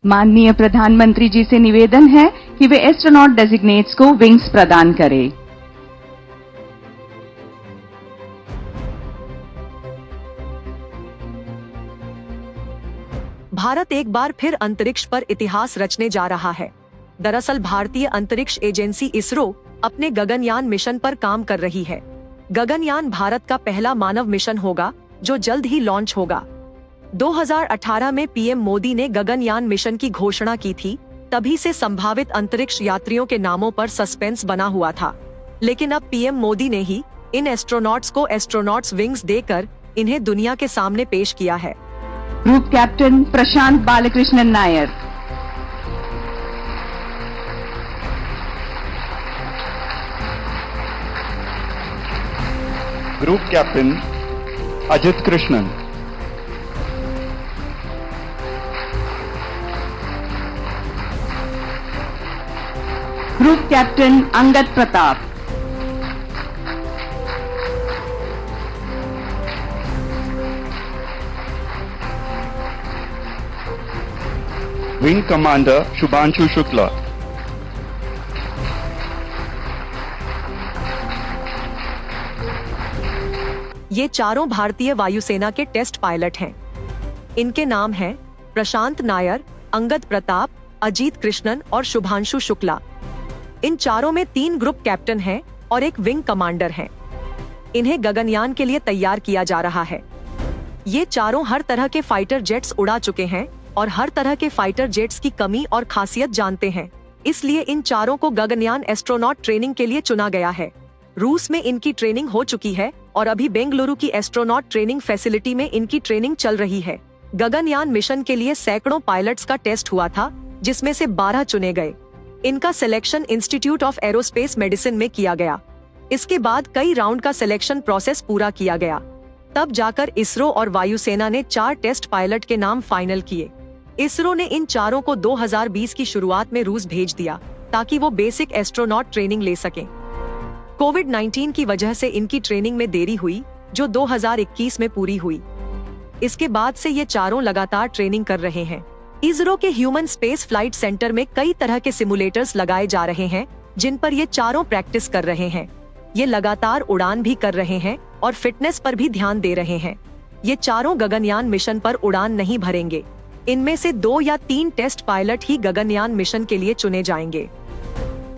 माननीय प्रधानमंत्री जी से निवेदन है कि वे एस्ट्रोनॉट डेजिग्नेट्स को विंग्स प्रदान करें। भारत एक बार फिर अंतरिक्ष पर इतिहास रचने जा रहा है। दरअसल भारतीय अंतरिक्ष एजेंसी इसरो अपने गगनयान मिशन पर काम कर रही है। गगनयान भारत का पहला मानव मिशन होगा जो जल्द ही लॉन्च होगा। 2018 में पीएम मोदी ने गगनयान मिशन की घोषणा की थी, तभी से संभावित अंतरिक्ष यात्रियों के नामों पर सस्पेंस बना हुआ था। लेकिन अब पीएम मोदी ने ही इन एस्ट्रोनॉट्स को एस्ट्रोनॉट्स विंग्स देकर इन्हें दुनिया के सामने पेश किया है। Group captain Prashanth Balakrishnan Nair, group captain Ajit Krishnan, group captain Angad Pratap, wing commander Shubhanshu Shukla, ये चारों भारतीय वायुसेना के टेस्ट पायलट हैं। इनके नाम हैं प्रशांत नायर, अंगद प्रताप, अजीत कृष्णन और शुभांशु शुक्ला। इन चारों में 3 ग्रुप कैप्टन हैं और 1 विंग कमांडर हैं। इन्हें गगनयान के लिए तैयार किया जा रहा है। ये चारों हर तरह के फाइटर जेट्स उड़ा चुके हैं और हर तरह के फाइटर जेट्स की कमी और खासियत जानते हैं। इसलिए इन चारों को गगनयान एस्ट्रोनॉट ट्रेनिंग के लिए चुना गया है। रूस में इनकी ट्रेनिंग हो चुकी है और अभी बेंगलुरु की एस्ट्रोनॉट ट्रेनिंग फैसिलिटी में इनकी ट्रेनिंग चल रही है। गगनयान मिशन के लिए सैकड़ों पायलट्स का टेस्ट हुआ था, जिसमें से 12 चुने गए। इनका selection institute of aerospace medicine में किया गया। इसके बाद कई राउंड का सिलेक्शन प्रोसेस पूरा किया गया। तब जाकर इसरो और वायुसेना ने 4 टेस्ट पायलट के नाम फाइनल किए। इसरो ने इन चारों को 2020 की शुरुआत में रूस भेज दिया ताकि वो बेसिक एस्ट्रोनॉट ट्रेनिंग ले सकें। कोविड-19 की वजह से इनकी ट्रेनिंग में देरी हुई, जो 2021 में पूरी हुई। इसके बाद से ये चारों लगातार ट्रेनिंग कर रहे हैं। इसरो के ह्यूमन स्पेस फ्लाइट सेंटर में कई तरह के सिमुलेटर्स लगाए जा रहे हैं, जिन पर ये चारों प्रैक्टिस कर रहे हैं। ये लगातार उड़ान भी कर रहे हैं और फिटनेस पर भी ध्यान दे रहे हैं। ये चारों गगनयान मिशन पर उड़ान नहीं भरेंगे। इनमें से 2 या 3 टेस्ट पायलट ही गगनयान मिशन के लिए चुने जाएंगे।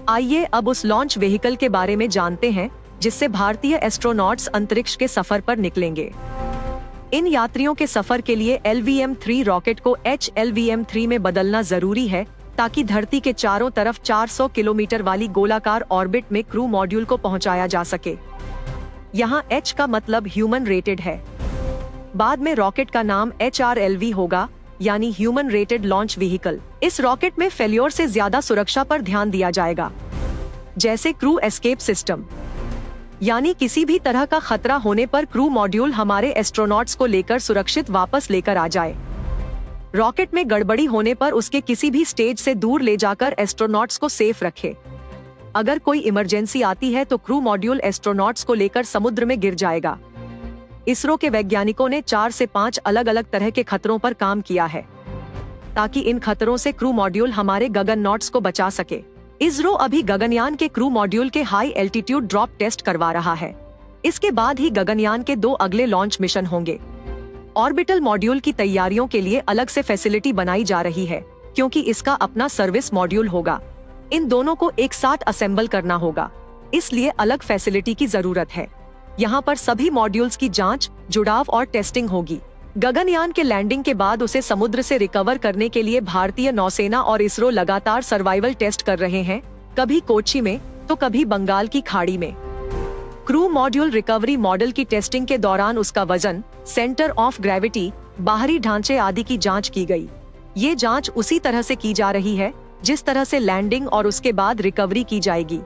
आइए अब उस लॉन्च व्हीकल के बारे में जानते हैं जिससे भारतीय एस्ट्रोनॉट्स अंतरिक्ष के सफर पर निकलेंगे। इन यात्रियों के सफर के लिए LVM-3 रॉकेट को HLVM-3 में बदलना जरूरी है ताकि धरती के चारों तरफ 400 किलोमीटर वाली गोलाकार ऑर्बिट में क्रू मॉड्यूल को पहुंचाया जा सके। यहाँ H का मतलब ह्यूमन रेटेड है। बाद में रॉकेट का नाम HRLV होगा, यानी ह्यूमन रेटेड लॉन्च व्हीकल। इस रॉकेट में फेल्योर से ज्यादा सुरक्षा पर ध्यान दिया जाएगा, जैसे क्रू एस्केप सिस्टम, यानी किसी भी तरह का खतरा होने पर क्रू मॉड्यूल हमारे एस्ट्रोनॉट्स को लेकर सुरक्षित वापस लेकर आ जाए। रॉकेट में गड़बड़ी होने पर उसके किसी भी स्टेज से दूर ले जाकर एस्ट्रोनॉट्स को सेफ रखे। अगर कोई इमरजेंसी आती है तो क्रू मॉड्यूल एस्ट्रोनॉट्स को लेकर समुद्र में गिर जाएगा। इसरो के वैज्ञानिकों ने 4 से 5 अलग अलग तरह के खतरों पर काम किया है ताकि इन खतरों से क्रू मॉड्यूल हमारे गगननॉट्स को बचा सके। इसरो अभी गगनयान के क्रू मॉड्यूल के हाई एल्टीट्यूड ड्रॉप टेस्ट करवा रहा है। इसके बाद ही गगनयान के 2 अगले लॉन्च मिशन होंगे। ऑर्बिटल मॉड्यूल की तैयारियों के लिए अलग से फैसिलिटी बनाई जा रही है, क्योंकि इसका अपना सर्विस मॉड्यूल होगा। इन दोनों को एक साथ असेंबल करना होगा, इसलिए अलग फैसिलिटी की जरूरत है। यहाँ पर सभी मॉड्यूल्स की जांच, जुड़ाव और टेस्टिंग होगी। गगनयान के लैंडिंग के बाद उसे समुद्र से रिकवर करने के लिए भारतीय नौसेना और इसरो लगातार सर्वाइवल टेस्ट कर रहे हैं, कभी कोच्चि में तो कभी बंगाल की खाड़ी में। क्रू मॉड्यूल रिकवरी मॉडल की टेस्टिंग के दौरान उसका वजन, सेंटर ऑफ ग्रेविटी, बाहरी ढांचे आदि की जांच की गई। ये जांच उसी तरह से की जा रही है जिस तरह से लैंडिंग और उसके बाद रिकवरी की जाएगी।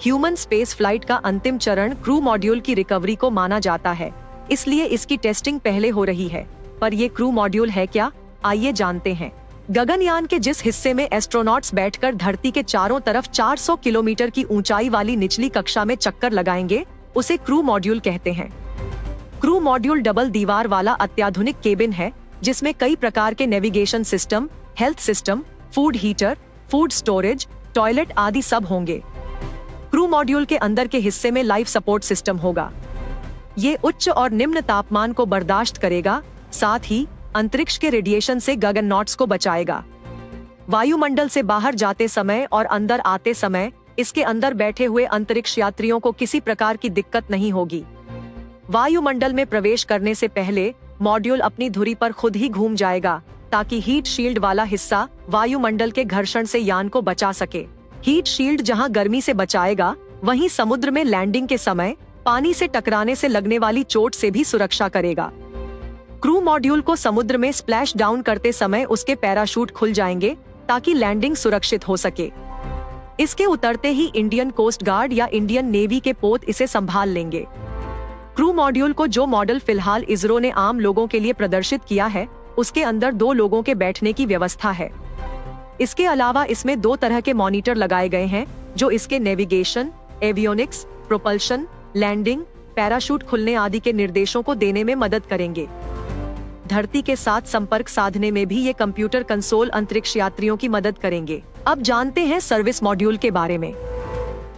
ह्यूमन स्पेस फ्लाइट का अंतिम चरण क्रू मॉड्यूल की रिकवरी को माना जाता है, इसलिए इसकी टेस्टिंग पहले हो रही है। पर ये क्रू मॉड्यूल है क्या, आइए जानते हैं। गगनयान के जिस हिस्से में एस्ट्रोनॉट्स बैठकर धरती के चारों तरफ 400 किलोमीटर की ऊंचाई वाली निचली कक्षा में चक्कर लगाएंगे, उसे क्रू मॉड्यूल कहते हैं। क्रू मॉड्यूल डबल दीवार वाला अत्याधुनिक केबिन है, जिसमें कई प्रकार के navigation system, health system, food heater, food storage, toilet आदि सब होंगे। क्रू मॉड्यूल के अंदर के हिस्से में लाइफ सपोर्ट सिस्टम होगा। ये उच्च और निम्न तापमान को बर्दाश्त करेगा, साथ ही अंतरिक्ष के रेडिएशन से गगननॉट्स को बचाएगा। वायुमंडल से बाहर जाते समय और अंदर आते समय इसके अंदर बैठे हुए अंतरिक्ष यात्रियों को किसी प्रकार की दिक्कत नहीं होगी। वायुमंडल में प्रवेश करने से पहले मॉड्यूल अपनी धुरी पर खुद ही घूम जाएगा, ताकि हीट शील्ड वाला हिस्सा वायुमंडल के घर्षण से यान को बचा सके। हीट शील्ड जहां गर्मी से बचाएगा, वहीं समुद्र में लैंडिंग के समय पानी से टकराने से लगने वाली चोट से भी सुरक्षा करेगा। क्रू मॉड्यूल को समुद्र में स्प्लैश डाउन करते समय उसके पैराशूट खुल जाएंगे, ताकि लैंडिंग सुरक्षित हो सके। इसके उतरते ही इंडियन कोस्ट गार्ड या इंडियन नेवी के पोत इसे संभाल लेंगे। क्रू मॉड्यूल को जो मॉडल फिलहाल इसरो ने आम लोगों के लिए प्रदर्शित किया है, उसके अंदर 2 लोगों के बैठने की व्यवस्था है। इसके अलावा इसमें 2 तरह के मॉनिटर लगाए गए हैं, जो इसके navigation, avionics, propulsion, landing, parachute खुलने आदि के निर्देशों को देने में मदद करेंगे। धरती के साथ संपर्क साधने में भी ये कंप्यूटर कंसोल अंतरिक्ष यात्रियों की मदद करेंगे। अब जानते हैं सर्विस मॉड्यूल के बारे में।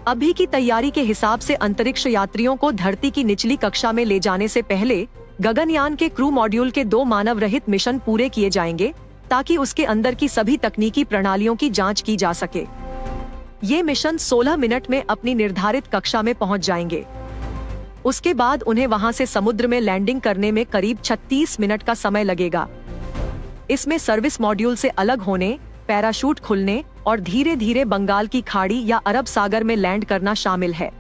अभी की तैयारी के हिसाब से अंतरिक्ष यात्रियों को धरती की निचली कक्षा में ले जाने से पहले गगनयान के क्रू मॉड्यूल के 2 मानव रहित मिशन पूरे किए जाएंगे, ताकि उसके अंदर की सभी तकनीकी प्रणालियों की जांच की जा सके। ये मिशन 16 मिनट में अपनी निर्धारित कक्षा में पहुंच जाएंगे। उसके बाद उन्हें वहां से समुद्र में लैंडिंग करने में करीब 36 मिनट का समय लगेगा। इसमें सर्विस मॉड्यूल से अलग होने, पैराशूट खुलने और धीरे धीरे बंगाल की खाड़ी या अरब सागर में लैंड करना शामिल है।